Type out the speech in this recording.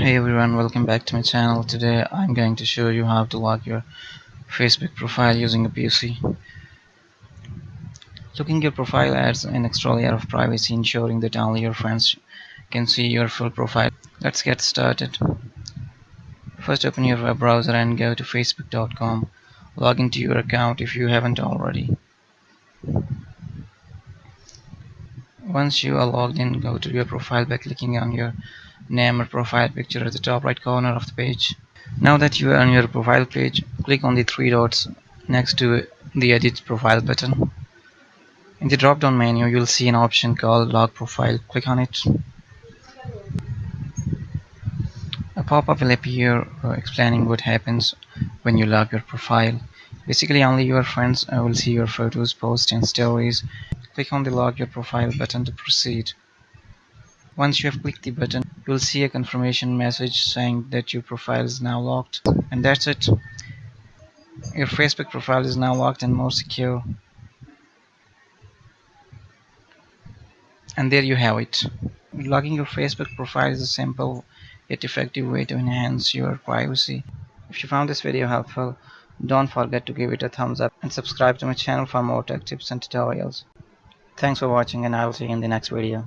Hey everyone, welcome back to my channel. Today I'm going to show you how to lock your Facebook profile using a PC. Locking your profile adds an extra layer of privacy, ensuring that only your friends can see your full profile. Let's get started. First, open your web browser and go to facebook.com. Log into your account if you haven't already. Once you are logged in, go to your profile by clicking on your name or profile picture at the top right corner of the page. Now that you are on your profile page, click on the three dots next to the Edit Profile button. In the drop-down menu, you'll see an option called Lock Profile. Click on it. A pop-up will appear explaining what happens when you lock your profile. Basically, only your friends will see your photos, posts, and stories. Click on the Lock Your Profile button to proceed. Once you have clicked the button, you'll see a confirmation message saying that your profile is now locked. And that's it. Your Facebook profile is now locked and more secure. And there you have it. Logging your Facebook profile is a simple yet effective way to enhance your privacy. If you found this video helpful, don't forget to give it a thumbs up and subscribe to my channel for more tech tips and tutorials. Thanks for watching, and I will see you in the next video.